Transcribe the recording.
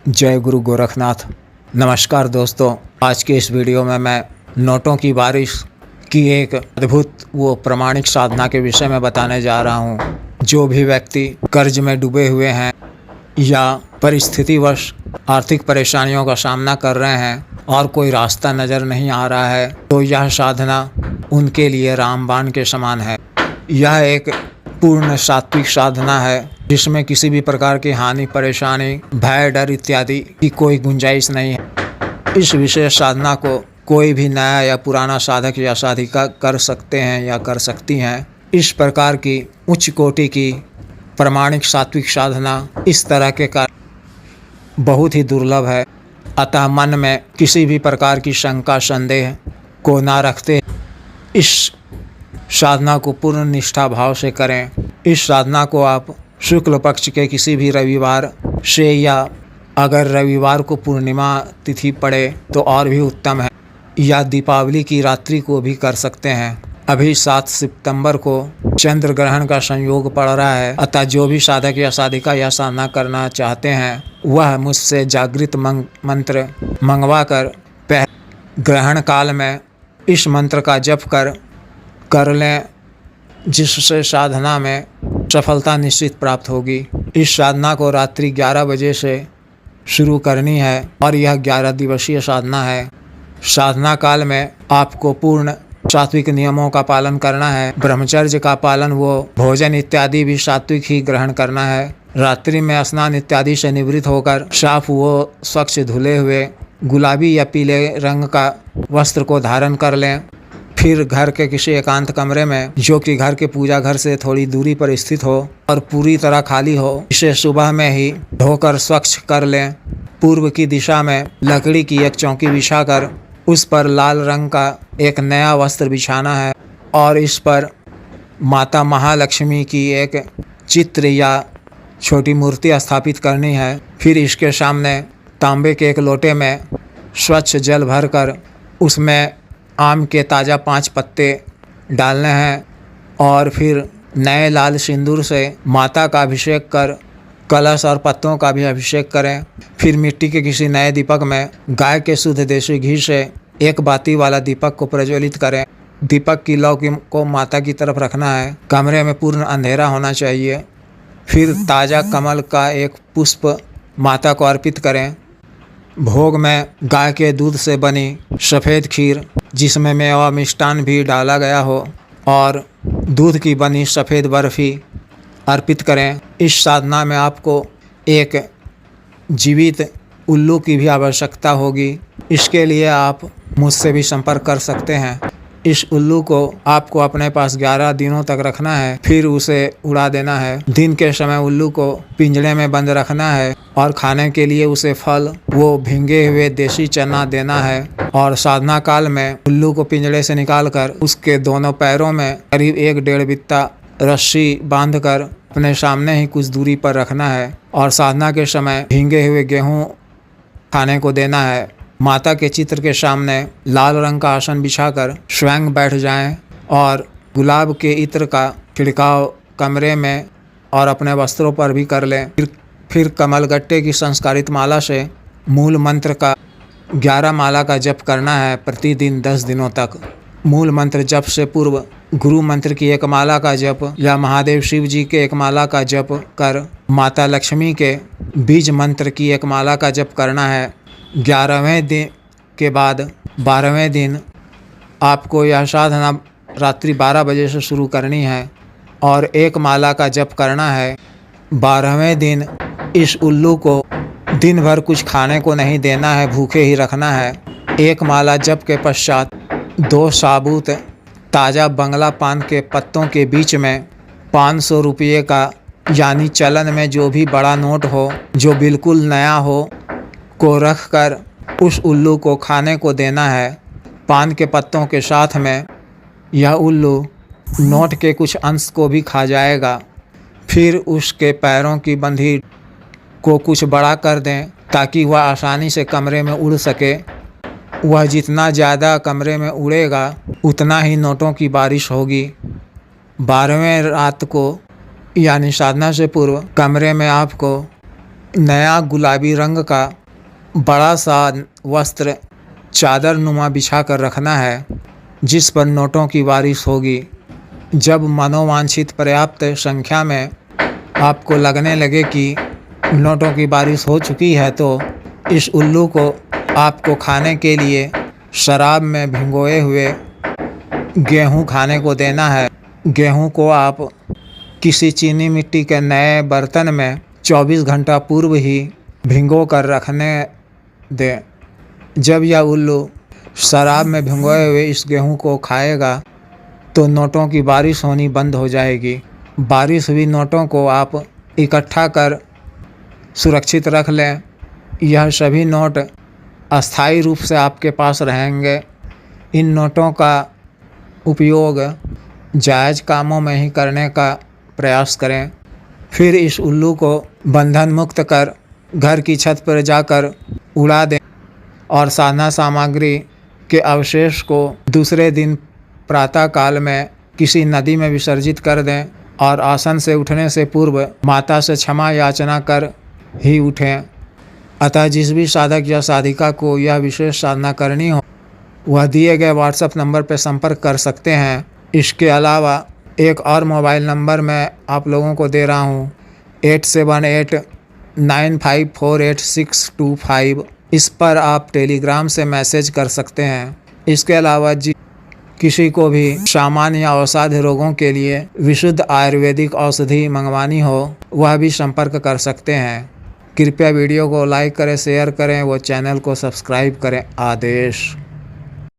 जय गुरु गोरखनाथ। नमस्कार दोस्तों, आज के इस वीडियो में मैं नोटों की बारिश की एक अद्भुत वो प्रमाणिक साधना के विषय में बताने जा रहा हूँ। जो भी व्यक्ति कर्ज में डूबे हुए हैं या परिस्थितिवश आर्थिक परेशानियों का सामना कर रहे हैं और कोई रास्ता नज़र नहीं आ रहा है, तो यह साधना उनके लिए रामबाण के समान है। यह एक पूर्ण सात्विक साधना है जिसमें किसी भी प्रकार की हानि, परेशानी, भय, डर इत्यादि की कोई गुंजाइश नहीं है। इस विशेष साधना को कोई भी नया या पुराना साधक या साधिका कर सकते हैं या कर सकती हैं। इस प्रकार की उच्च कोटि की प्रमाणिक सात्विक साधना इस तरह के कार्य बहुत ही दुर्लभ है। अतः मन में किसी भी प्रकार की शंका, संदेह को ना रखते इस साधना को पूर्ण निष्ठा भाव से करें। इस साधना को आप शुक्ल पक्ष के किसी भी रविवार से, या अगर रविवार को पूर्णिमा तिथि पड़े तो और भी उत्तम है, या दीपावली की रात्रि को भी कर सकते हैं। अभी 7 सितंबर को चंद्र ग्रहण का संयोग पड़ रहा है। अतः जो भी साधक या साधिका यह साधना करना चाहते हैं वह मुझसे जागृत मंत्र मंगवा कर ग्रहण काल में इस मंत्र का जप कर लें, जिससे साधना में सफलता निश्चित प्राप्त होगी। इस साधना को रात्रि 11 बजे से शुरू करनी है और यह 11 दिवसीय साधना है। साधना काल में आपको पूर्ण सात्विक नियमों का पालन करना है। ब्रह्मचर्य का पालन, वो भोजन इत्यादि भी सात्विक ही ग्रहण करना है। रात्रि में स्नान इत्यादि से निवृत्त होकर साफ वो स्वच्छ धुले हुए गुलाबी या पीले रंग का वस्त्र को धारण कर लें। फिर घर के किसी एकांत कमरे में, जो कि घर के पूजा घर से थोड़ी दूरी पर स्थित हो और पूरी तरह खाली हो, इसे सुबह में ही धोकर स्वच्छ कर लें। पूर्व की दिशा में लकड़ी की एक चौकी बिछाकर उस पर लाल रंग का एक नया वस्त्र बिछाना है और इस पर माता महालक्ष्मी की एक चित्र या छोटी मूर्ति स्थापित करनी है। फिर इसके सामने तांबे के एक लोटे में स्वच्छ जल भरकर उसमें आम के ताज़ा 5 पत्ते डालने हैं और फिर नए लाल सिंदूर से माता का अभिषेक कर कलश और पत्तों का भी अभिषेक करें। फिर मिट्टी के किसी नए दीपक में गाय के शुद्ध देसी घी से एक बाती वाला दीपक को प्रज्वलित करें। दीपक की लौ को माता की तरफ रखना है। कमरे में पूर्ण अंधेरा होना चाहिए। फिर ताज़ा कमल का एक पुष्प माता को अर्पित करें। भोग में गाय के दूध से बनी सफ़ेद खीर, जिसमें मेवा मिष्टान भी डाला गया हो, और दूध की बनी सफ़ेद बर्फ़ी अर्पित करें। इस साधना में आपको एक जीवित उल्लू की भी आवश्यकता होगी। इसके लिए आप मुझसे भी संपर्क कर सकते हैं। इस उल्लू को आपको अपने पास 11 दिनों तक रखना है, फिर उसे उड़ा देना है। दिन के समय उल्लू को पिंजरे में बंद रखना है और खाने के लिए उसे फल, वो भींगे हुए देसी चना देना है। और साधना काल में उल्लू को पिंजरे से निकालकर उसके दोनों पैरों में करीब 1-1.5 बित्ता रस्सी बांधकर अपने सामने ही कुछ दूरी पर रखना है और साधना के समय भींगे हुए गेहूँ खाने को देना है। माता के चित्र के सामने लाल रंग का आसन बिछाकर स्वयं बैठ जाएं और गुलाब के इत्र का छिड़काव कमरे में और अपने वस्त्रों पर भी कर लें। फिर कमलगट्टे की संस्कारित माला से मूल मंत्र का 11 माला का जप करना है प्रतिदिन 10 दिनों तक। मूल मंत्र जप से पूर्व गुरु मंत्र की 1 माला का जप या महादेव शिव जी के 1 माला का जप कर माता लक्ष्मी के बीज मंत्र की 1 माला का जप करना है। 11वें दिन के बाद 12वें दिन आपको यह साधना रात्रि 12 बजे से शुरू करनी है और 1 माला का जप करना है। 12वें दिन इस उल्लू को दिन भर कुछ खाने को नहीं देना है, भूखे ही रखना है। 1 माला जप के पश्चात 2 साबुत ताज़ा बंगला पान के पत्तों के बीच में 500 रुपये का, यानी चलन में जो भी बड़ा नोट हो, जो बिल्कुल नया हो, को रखकर उस उल्लू को खाने को देना है। पान के पत्तों के साथ में यह उल्लू नोट के कुछ अंश को भी खा जाएगा। फिर उसके पैरों की बंधी को कुछ बड़ा कर दें ताकि वह आसानी से कमरे में उड़ सके। वह जितना ज़्यादा कमरे में उड़ेगा उतना ही नोटों की बारिश होगी। 12वें रात को, यानी साधना से पूर्व, कमरे में आपको नया गुलाबी रंग का बड़ा सा वस्त्र चादर नुमा बिछा कर रखना है, जिस पर नोटों की बारिश होगी। जब मनोवांछित पर्याप्त संख्या में आपको लगने लगे कि नोटों की बारिश हो चुकी है, तो इस उल्लू को आपको खाने के लिए शराब में भिगोए हुए गेहूं खाने को देना है। गेहूं को आप किसी चीनी मिट्टी के नए बर्तन में 24 घंटा पूर्व ही भिगो कर रखने दें। जब यह उल्लू शराब में भिगोए हुए इस गेहूं को खाएगा तो नोटों की बारिश होनी बंद हो जाएगी। बारिश हुई नोटों को आप इकट्ठा कर सुरक्षित रख लें। यह सभी नोट अस्थायी रूप से आपके पास रहेंगे। इन नोटों का उपयोग जायज़ कामों में ही करने का प्रयास करें। फिर इस उल्लू को बंधन मुक्त कर घर की छत पर जाकर उड़ा दें और साधना सामग्री के अवशेष को दूसरे दिन प्रातःकाल में किसी नदी में विसर्जित कर दें और आसन से उठने से पूर्व माता से क्षमा याचना कर ही उठें। अतः जिस भी साधक या साधिका को यह विशेष साधना करनी हो, वह दिए गए व्हाट्सएप नंबर पर संपर्क कर सकते हैं। इसके अलावा एक और मोबाइल नंबर मैं आप लोगों को दे रहा हूँ, 8789548625। इस पर आप टेलीग्राम से मैसेज कर सकते हैं। इसके अलावा किसी को भी सामान्य या अवसाध्य रोगों के लिए विशुद्ध आयुर्वेदिक औषधि मंगवानी हो, वह भी संपर्क कर सकते हैं। कृपया वीडियो को लाइक करें, शेयर करें, वो चैनल को सब्सक्राइब करें। आदेश।